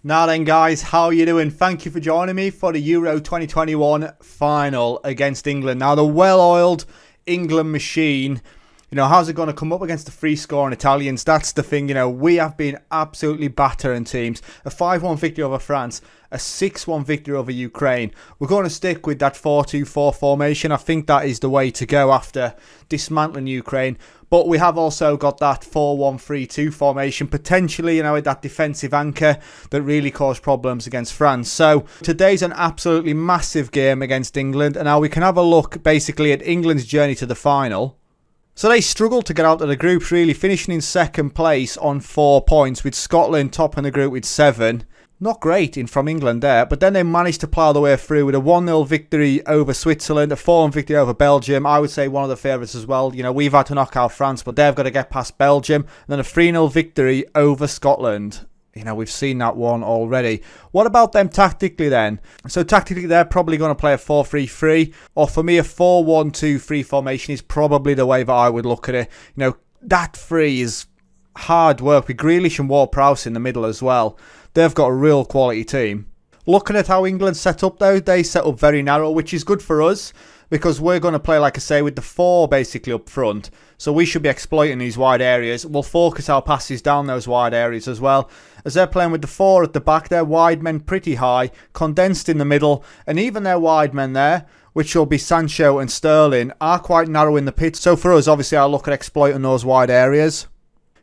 Now then guys, how are you doing? Thank you for joining me for the Euro 2021 final against England. Now the well-oiled England machine, how's it going to come up against the free-scoring Italians? That's the thing, we have been absolutely battering teams. A 5-1 victory over France, a 6-1 victory over Ukraine. We're going to stick with that 4-2-4 formation. I think that is the way to go after dismantling Ukraine. But we have also got that 4-1-3-2 formation, potentially, with that defensive anchor that really caused problems against France. So today's an absolutely massive game against England. And now we can have a look basically at England's journey to the final. So they struggled to get out of the groups, really, finishing in second place on 4 points, with Scotland topping the group with 7. Not great from England there, but then they managed to plough the way through with a 1-0 victory over Switzerland, a 4-1 victory over Belgium. I would say one of the favourites as well. We've had to knock out France, but they've got to get past Belgium. And then a 3-0 victory over Scotland. We've seen that one already. What about them tactically then? So tactically, they're probably going to play a 4-3-3. Or for me, a 4-1-2-3 formation is probably the way that I would look at it. That three is hard work with Grealish and Ward-Prowse in the middle as well. They've got a real quality team. Looking at how England set up though, they set up very narrow, which is good for us because we're going to play, like I say, with the 4 basically up front. So we should be exploiting these wide areas. We'll focus our passes down those wide areas as well. As they're playing with the 4 at the back, their wide men pretty high, condensed in the middle, and even their wide men there, which will be Sancho and Sterling, are quite narrow in the pitch. So for us, obviously, I'll look at exploiting those wide areas.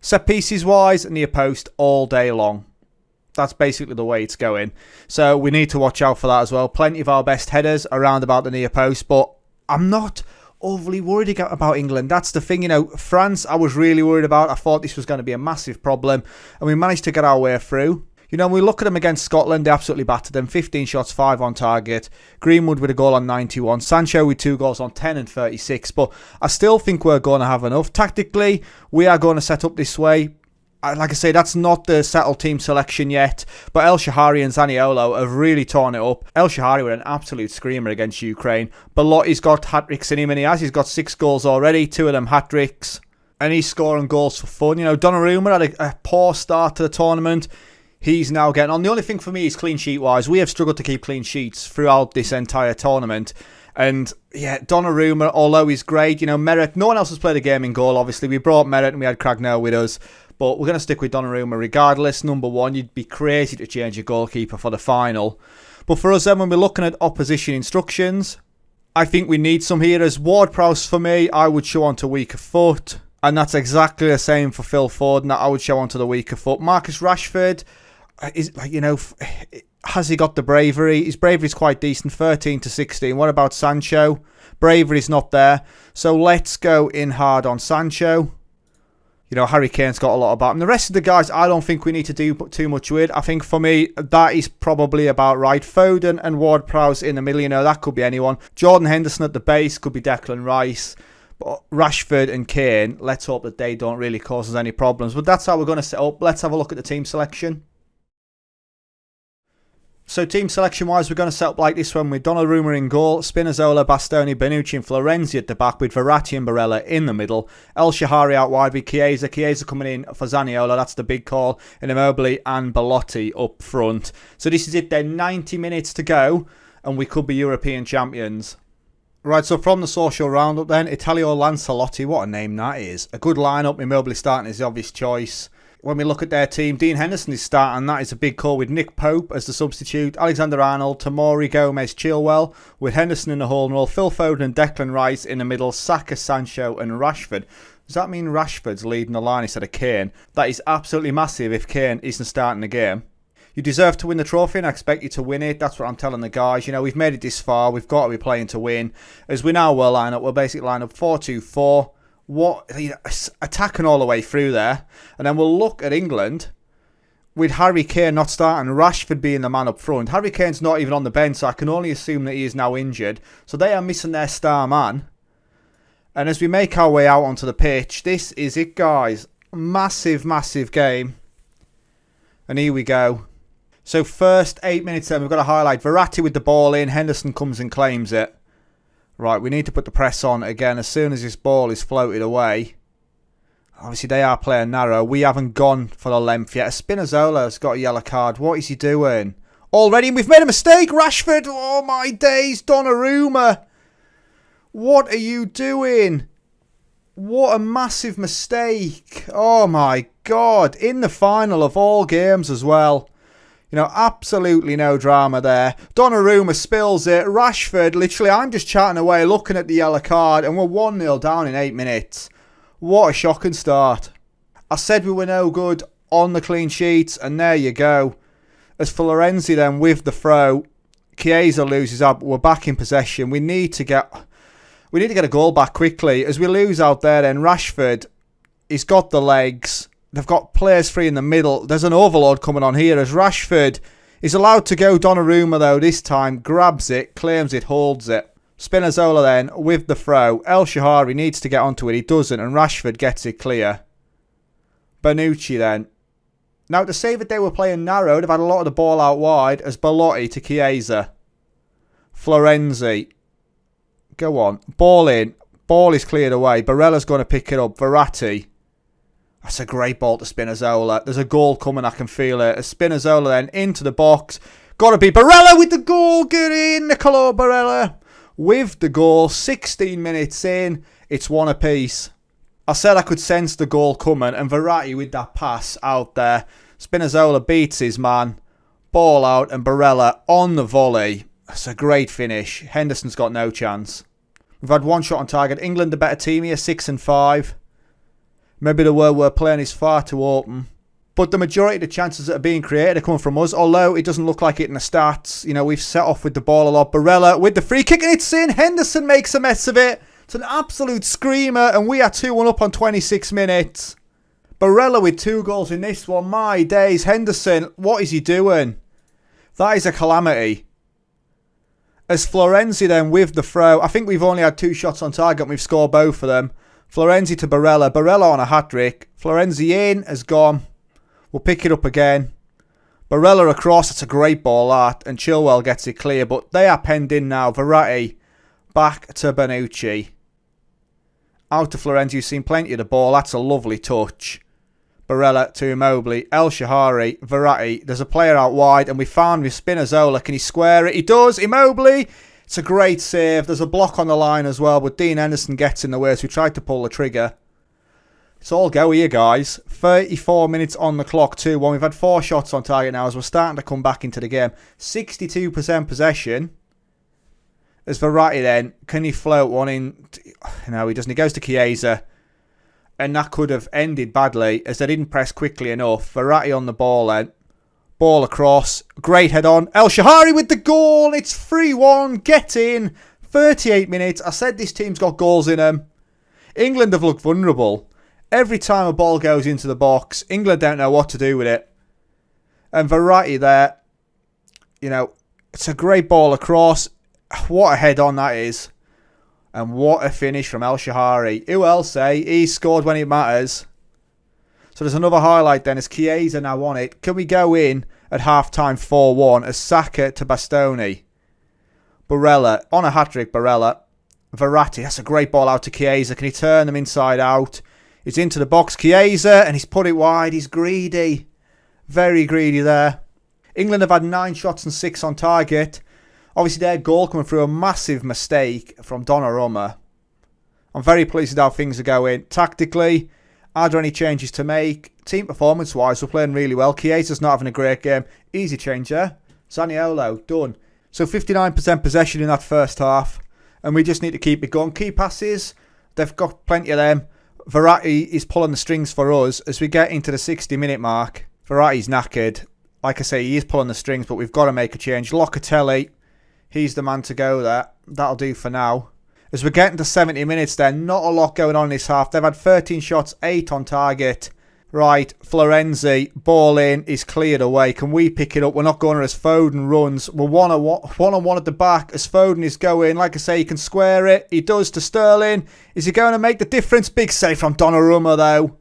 Set pieces wise, near post all day long. That's basically the way it's going. So we need to watch out for that as well. Plenty of our best headers around about the near post, but I'm not overly worried about England. That's the thing, France I was really worried about. I thought this was going to be a massive problem, and we managed to get our way through. When we look at them against Scotland, they absolutely battered them. 15 shots, 5 on target. Greenwood with a goal on 91. Sancho with 2 goals on 10 and 36. But I still think we're going to have enough. Tactically, we are going to set up this way. Like I say, that's not the settled team selection yet, but El Shahari and Zaniolo have really torn it up. El Shahari were an absolute screamer against Ukraine. Belotti's got hat-tricks in him, and he's got 6 goals already, 2 of them hat-tricks, and he's scoring goals for fun. Donnarumma had a poor start to the tournament. He's now getting on. The only thing for me is clean sheet-wise. We have struggled to keep clean sheets throughout this entire tournament. And yeah, Donnarumma, although he's great, Merritt, no one else has played a game in goal, obviously. We brought Merritt and we had Cragnell with us. But we're going to stick with Donnarumma regardless. Number 1, you'd be crazy to change your goalkeeper for the final. But for us then, when we're looking at opposition instructions, I think we need some here. As Ward-Prowse for me, I would show onto weaker foot. And that's exactly the same for Phil Foden, that I would show onto the weaker foot. Marcus Rashford, has he got the bravery? His bravery is quite decent, 13 to 16. What about Sancho? Bravery's not there. So let's go in hard on Sancho. Harry Kane's got a lot about him. The rest of the guys, I don't think we need to do too much with. I think for me, that is probably about right. Foden and Ward-Prowse in the middle, that could be anyone. Jordan Henderson at the base could be Declan Rice. But Rashford and Kane, let's hope that they don't really cause us any problems. But that's how we're going to set up. Let's have a look at the team selection. So team selection-wise, we're going to set up like this one with Donnarumma in goal, Spinazzola, Bastoni, Bonucci and Florenzi at the back with Verratti and Barella in the middle. El Shahari out wide with Chiesa. Chiesa coming in for Zaniolo, that's the big call. And Immobile and Belotti up front. So this is it then, 90 minutes to go and we could be European champions. Right, so from the social roundup then, Italio Lancelotti, what a name that is. A good lineup, Immobile starting is the obvious choice. When we look at their team, Dean Henderson is starting. That is a big call with Nick Pope as the substitute. Alexander-Arnold, Tomori, Gomez, Chilwell with Henderson in the hole role. Phil Foden and Declan Rice in the middle. Saka, Sancho and Rashford. Does that mean Rashford's leading the line instead of Kane? That is absolutely massive if Kane isn't starting the game. You deserve to win the trophy and I expect you to win it. That's what I'm telling the guys. We've made it this far. We've got to be playing to win. As we now will line up, we'll basically line up 4-2-4. Attacking all the way through there. And then we'll look at England with Harry Kane not starting, Rashford being the man up front. Harry Kane's not even on the bench, so I can only assume that he is now injured. So they are missing their star man. And as we make our way out onto the pitch, this is it, guys. Massive, massive game. And here we go. So first 8 minutes then, we've got to highlight Verratti with the ball in. Henderson comes and claims it. Right, we need to put the press on again as soon as this ball is floated away. Obviously, they are playing narrow. We haven't gone for the length yet. Spinazzola's got a yellow card. What is he doing? Already, we've made a mistake. Rashford. Oh, my days. Donnarumma. What are you doing? What a massive mistake. Oh, my God. In the final of all games as well. You know, absolutely no drama there. Donnarumma spills it. Rashford, literally, I'm just chatting away, looking at the yellow card, and we're 1-0 down in 8 minutes. What a shocking start. I said we were no good on the clean sheets, and there you go. As Florenzi then with the throw, Chiesa loses out, but we're back in possession. We need to get a goal back quickly. As we lose out there then, Rashford, he's got the legs. They've got players free in the middle. There's an overload coming on here as Rashford is allowed to go. Donnarumma though this time grabs it, claims it, holds it. Spinazzola then with the throw. El Shahari needs to get onto it. He doesn't, and Rashford gets it clear. Bonucci then. Now, to say that they were playing narrow, they've had a lot of the ball out wide as Belotti to Chiesa. Florenzi. Go on. Ball in. Ball is cleared away. Barella's going to pick it up. Verratti. That's a great ball to Spinazzola. There's a goal coming. I can feel it. As Spinazzola then into the box. Got to be Barella with the goal. Get in, Nicolo Barella. With the goal, 16 minutes in, it's 1 apiece. I said I could sense the goal coming, and Verratti with that pass out there. Spinazzola beats his man. Ball out, and Barella on the volley. That's a great finish. Henderson's got no chance. We've had one shot on target. England the better team here, 6-5. Maybe the way we're playing is far too open. But the majority of the chances that are being created are coming from us, although it doesn't look like it in the stats. You know, we've set off with the ball a lot. Barella with the free kick, and it's in. Henderson makes a mess of it. It's an absolute screamer, and we are 2-1 up on 26 minutes. Barella with 2 goals in this one. My days. Henderson, what is he doing? That is a calamity. As Florenzi then with the throw. I think we've only had 2 shots on target, and we've scored both of them. Florenzi to Barella. Barella on a hat-trick. Florenzi in, has gone. We'll pick it up again. Barella across. That's a great ball, that. And Chilwell gets it clear. But they are penned in now. Verratti back to Bonucci. Out to Florenzi, who's seen plenty of the ball. That's a lovely touch. Barella to Immobile. El Shahari. Verratti. There's a player out wide. And we found with Spinazzola. Can he square it? He does. Immobile. It's a great save. There's a block on the line as well. But Dean Henderson gets in the way. So we tried to pull the trigger. It's all go here, guys. 34 minutes on the clock, 2-1. We've had 4 shots on target now as we're starting to come back into the game. 62% possession. As Verratti then, can he float one in? No, he doesn't. He goes to Chiesa. And that could have ended badly as they didn't press quickly enough. Verratti on the ball then. Ball across. Great head on. El Shahari with the goal. It's 3-1. Get in. 38 minutes. I said this team's got goals in them. England have looked vulnerable. Every time a ball goes into the box, England don't know what to do with it. And Verratti there, you know, it's a great ball across. What a head on that is. And what a finish from El Shahari. Who else, eh? He scored when it matters. So there's another highlight then as Chiesa now on it. Can we go in at half-time 4-1 as Saka to Bastoni? Barella, on a hat-trick, Barella. Verratti, that's a great ball out to Chiesa. Can he turn them inside out? He's into the box, Chiesa, and he's put it wide. He's greedy. Very greedy there. England have had 9 shots and 6 on target. Obviously, their goal coming through a massive mistake from Donnarumma. I'm very pleased with how things are going. Tactically, are there any changes to make? Team performance-wise, we're playing really well. Chiesa's not having a great game. Easy change there. Zaniolo, done. So 59% possession in that first half. And we just need to keep it going. Key passes, they've got plenty of them. Verratti is pulling the strings for us as we get into the 60-minute mark. Verratti's knackered. Like I say, he is pulling the strings, but we've got to make a change. Locatelli, he's the man to go there. That'll do for now. As we're getting to 70 minutes then, not a lot going on in this half. They've had 13 shots, 8 on target. Right, Florenzi, ball in, is cleared away. Can we pick it up? We're not going as Foden runs. We're one-on-one at the back as Foden is going. Like I say, he can square it. He does to Sterling. Is he going to make the difference? Big save from Donnarumma, though.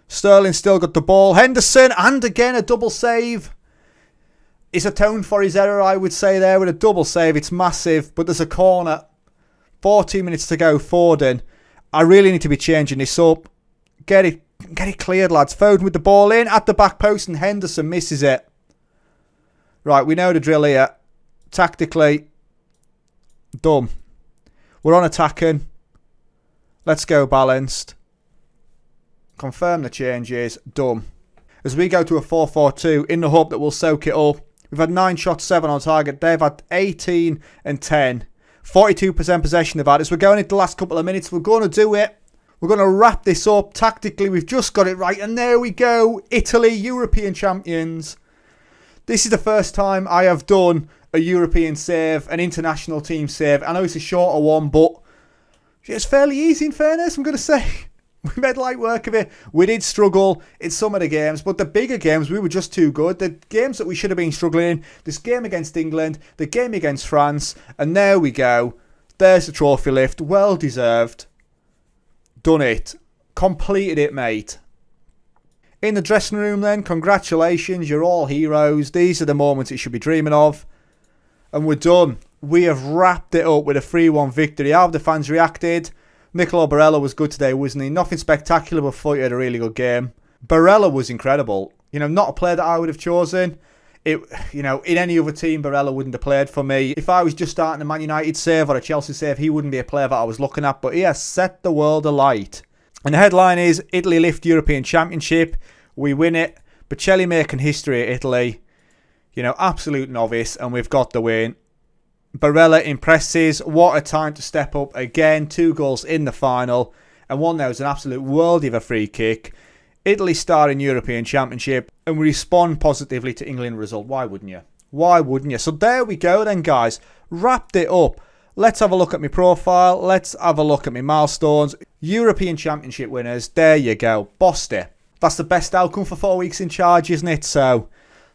Sterling still got the ball. Henderson, and again, a double save. He's atoned for his error, I would say, there with a double save. It's massive, but there's a corner. 14 minutes to go, Foden. I really need to be changing this up. Get it Get it cleared, lads. Foden with the ball in at the back post and Henderson misses it. Right, we know the drill here. Tactically, dumb. We're on attacking. Let's go balanced. Confirm the changes. Dumb. As we go to a 4-4-2 in the hope that we'll soak it up. We've had 9 shots, 7 on target. They've had 18 and 10. 42% possession of that. As we're going into the last couple of minutes, we're going to do it. We're going to wrap this up. Tactically, we've just got it right. And there we go. Italy, European champions. This is the first time I have done a European save, an international team save. I know it's a shorter one, but it's fairly easy in fairness, I'm going to say. We made light work of it. We did struggle in some of the games, but the bigger games, we were just too good. The games that we should have been struggling in, this game against England, the game against France, and there we go. There's the trophy lift. Well deserved. Done it. Completed it, mate. In the dressing room then, congratulations, you're all heroes. These are the moments you should be dreaming of. And we're done. We have wrapped it up with a 3-1 victory. How have the fans reacted? Nicolo Barella was good today, wasn't he? Nothing spectacular, but thought he had a really good game. Barella was incredible. You know, not a player that I would have chosen. In any other team, Barella wouldn't have played for me. If I was just starting a Man United save or a Chelsea save, he wouldn't be a player that I was looking at. But he has set the world alight. And the headline is, Italy lift European Championship. We win it. Bocelli making history at Italy. You know, absolute novice. And we've got the win. Barella impresses. What a time to step up again. 2 goals in the final. And one there was an absolute worldie of a free kick. Italy star in European Championship. And we respond positively to England result. Why wouldn't you? Why wouldn't you? So there we go then, guys. Wrapped it up. Let's have a look at my profile. Let's have a look at my milestones. European Championship winners. There you go. Bossed it. That's the best outcome for 4 weeks in charge, isn't it? So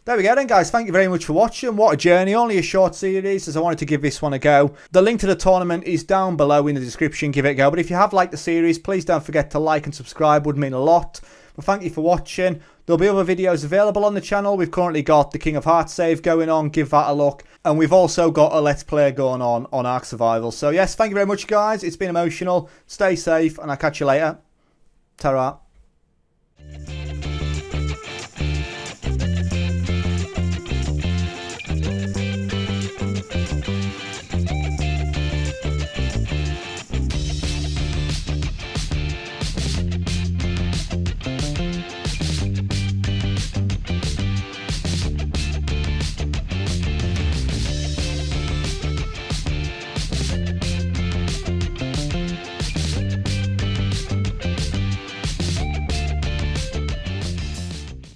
there we go then, guys. Thank you very much for watching. What a journey. Only a short series, as I wanted to give this one a go. The link to the tournament is down below in the description. Give it a go. But if you have liked the series, please don't forget to like and subscribe. Would mean a lot. But thank you for watching. There'll be other videos available on the channel. We've currently got the King of Hearts save going on. Give that a look. And we've also got a Let's Play going on Ark Survival. So yes, thank you very much, guys. It's been emotional. Stay safe, and I'll catch you later. Ta-ra.